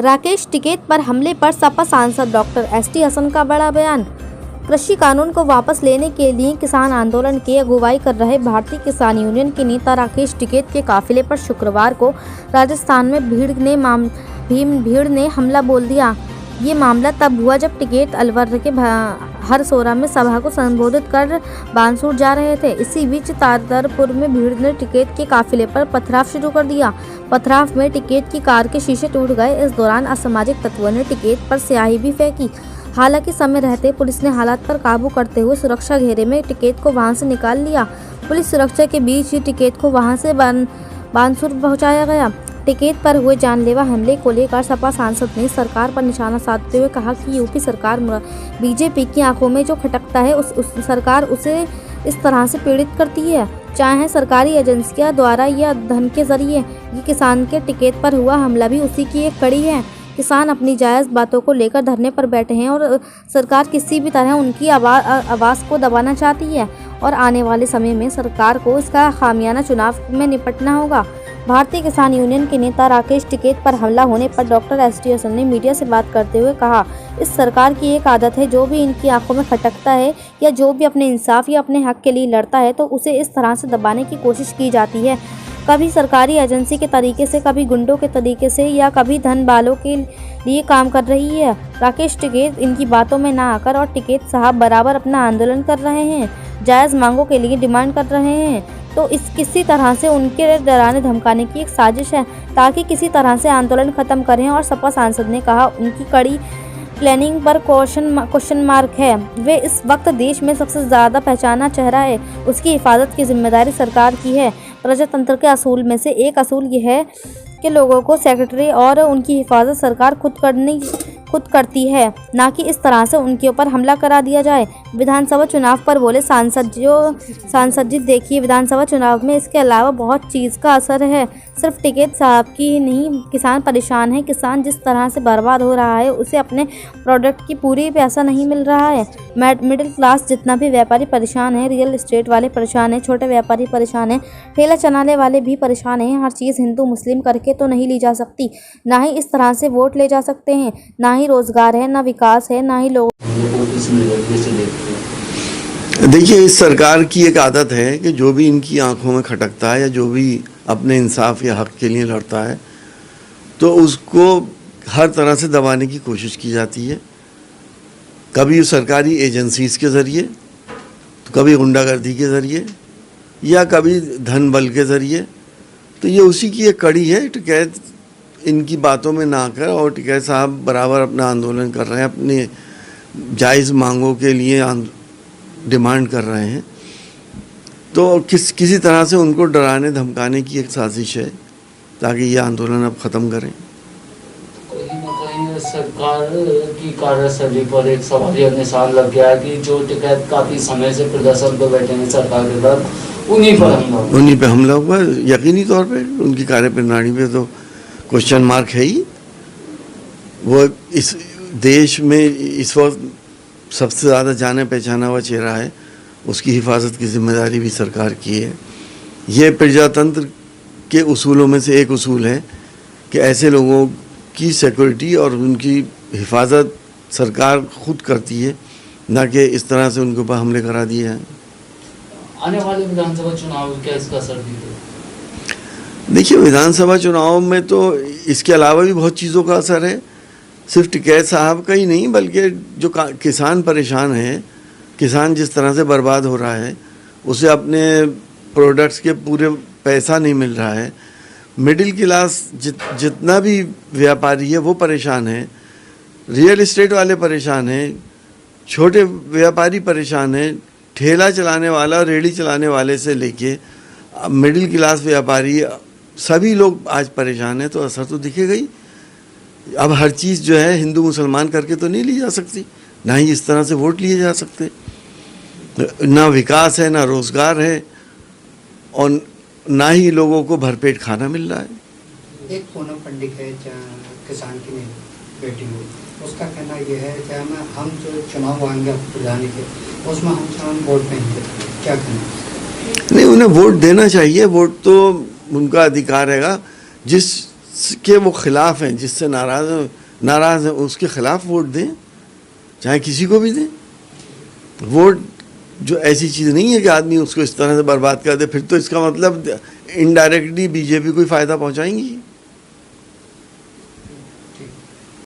राकेश टिकैत पर हमले पर सपा सांसद डॉक्टर एसटी हसन का बड़ा बयान। कृषि कानून को वापस लेने के लिए किसान आंदोलन की अगुवाई कर रहे भारतीय किसान यूनियन के नेता राकेश टिकैत के काफिले पर शुक्रवार को राजस्थान में भीड़ ने हमला बोल दिया। ये मामला तब हुआ जब टिकैत अलवर के हरसोरा में सभा को संबोधित कर बानसूर जा रहे थे। इसी बीच तादरपुर में भीड़ ने टिकैत के काफिले पर पथराव शुरू कर दिया। पथराव में टिकैत की कार के शीशे टूट गए। इस दौरान असामाजिक तत्वों ने टिकैत पर स्याही भी फेंकी। हालांकि समय रहते पुलिस ने हालात पर काबू करते हुए सुरक्षा घेरे में टिकैत को वहां से निकाल लिया। पुलिस सुरक्षा के बीच ही टिकैत को वहां से बानसूर पहुंचाया गया। टिकैत पर हुए जानलेवा हमले को लेकर सपा सांसद ने सरकार पर निशाना साधते हुए कहा कि यूपी सरकार बीजेपी की आंखों में जो खटकता है उस सरकार उसे इस तरह से पीड़ित करती है, चाहे सरकारी एजेंसियों द्वारा या धन के जरिए। ये किसान के टिकैत पर हुआ हमला भी उसी की एक कड़ी है। किसान अपनी जायज़ बातों को लेकर धरने पर बैठे हैं और सरकार किसी भी तरह उनकी आवाज़ को दबाना चाहती है और आने वाले समय में सरकार को इसका खामियाना चुनाव में निपटना होगा। भारतीय किसान यूनियन के नेता राकेश टिकैत पर हमला होने पर डॉक्टर एसटी हसन ने मीडिया से बात करते हुए कहा, इस सरकार की एक आदत है, जो भी इनकी आंखों में खटकता है या जो भी अपने इंसाफ या अपने हक के लिए लड़ता है तो उसे इस तरह से दबाने की कोशिश की जाती है। कभी सरकारी एजेंसी के तरीके से, कभी गुंडों के तरीके से या कभी धन बालों के लिए काम कर रही है। राकेश टिकैत इनकी बातों में ना आकर और टिकैत साहब बराबर अपना आंदोलन कर रहे हैं, जायज़ मांगों के लिए डिमांड कर रहे हैं, तो इस किसी तरह से उनके डराने धमकाने की एक साजिश है ताकि किसी तरह से आंदोलन खत्म करें। और सपा सांसद ने कहा, उनकी कड़ी प्लानिंग पर क्वेश्चन मार्क है। वे इस वक्त देश में सबसे ज़्यादा पहचाना चेहरा है, उसकी हिफाजत की जिम्मेदारी सरकार की है। प्रजातंत्र के असूल में से एक असूल यह है कि लोगों को सेक्रेटरी और उनकी हिफाजत सरकार खुद करती है, ना कि इस तरह से उनके ऊपर हमला करा दिया जाए। विधानसभा चुनाव पर बोले सांसद जी, देखिए विधानसभा चुनाव में इसके अलावा बहुत चीज़ का असर है, सिर्फ टिकैत साहब की ही नहीं, किसान परेशान है। किसान जिस तरह से बर्बाद हो रहा है, उसे अपने प्रोडक्ट की पूरी पैसा नहीं मिल रहा है। मिडिल क्लास जितना भी व्यापारी परेशान है, रियल एस्टेट वाले परेशान हैं, छोटे व्यापारी परेशान हैं, ठेला चलाने वाले भी परेशान हैं। हर चीज़ हिंदू मुस्लिम करके तो नहीं ली जा सकती, ना ही इस तरह से वोट ले जा सकते हैं, ना ही रोजगार है, ना विकास है, ना ही लोग। देखिए, इस सरकार की एक आदत है कि जो भी इनकी आंखों में खटकता है या जो भी अपने इंसाफ या हक के लिए लड़ता है तो उसको हर तरह से दबाने की कोशिश की जाती है। कभी सरकारी एजेंसीज के ज़रिए, तो कभी गुंडागर्दी के ज़रिए या कभी धन बल के ज़रिए। तो ये उसी की एक कड़ी है। टिकैत इनकी बातों में ना आकर और टिकैत साहब बराबर अपना आंदोलन कर रहे हैं, अपने जायज़ मांगों के लिए डिमांड कर रहे हैं, तो किसी तरह से उनको डराने धमकाने की एक साजिश है ताकि ये आंदोलन अब ख़त्म करें। कहीं ना कहीं सरकार की कार्यशैली पर एक सवालिया निशान लग गया है कि जो टिकैत काफ़ी समय से प्रदर्शन पर बैठे हैं सरकार के बाद, उन्हीं पे हमला हुआ। यकीनी तौर पे उनकी कार्यप्रणाली पे तो क्वेश्चन मार्क है ही। वो इस देश में इस वक्त सबसे ज़्यादा जाने पहचाना हुआ चेहरा है, उसकी हिफाजत की जिम्मेदारी भी सरकार की है। ये प्रजातंत्र के उसूलों में से एक उसूल है कि ऐसे लोगों की सिक्योरिटी और उनकी हिफाजत सरकार खुद करती है, ना कि इस तरह से उनके ऊपर हमले करा दिए हैं। आने वाले विधानसभा चुनाव क्या इसका असर दिखेगा? देखिए, विधानसभा चुनाव में तो इसके अलावा भी बहुत चीज़ों का असर है, सिर्फ टिकैत साहब का ही नहीं बल्कि जो किसान परेशान है, किसान जिस तरह से बर्बाद हो रहा है, उसे अपने प्रोडक्ट्स के पूरे पैसा नहीं मिल रहा है। मिडिल क्लास जितना भी व्यापारी है वो परेशान है, रियल एस्टेट वाले परेशान हैं, छोटे व्यापारी परेशान हैं, ठेला चलाने वाला, रेहड़ी चलाने वाले से लेके मिडिल क्लास व्यापारी, सभी लोग आज परेशान हैं। तो असर तो दिखेगा ही। अब हर चीज़ जो है हिंदू मुसलमान करके तो नहीं ली जा सकती, ना ही इस तरह से वोट लिए जा सकते। ना विकास है, ना रोज़गार है, और ना ही लोगों को भरपेट खाना मिल रहा है। एक पूनम पंडित है, किसान की बेटी हो, उसका कहना यह है कि हम जो चुनाव आएंगे प्रधानी के, उसमें हम वोट नहीं देते, क्या कहना? नहीं, उन्हें वोट देना चाहिए। वोट तो उनका अधिकार हैगा। जिस के वो खिलाफ हैं, जिससे नाराज़ हैं, उसके खिलाफ वोट दें, चाहे किसी को भी दें। वोट जो ऐसी चीज़ नहीं है कि आदमी उसको इस तरह से बर्बाद कर दे, फिर तो इसका मतलब इनडायरेक्टली बीजेपी को ही फ़ायदा पहुंचाएंगी।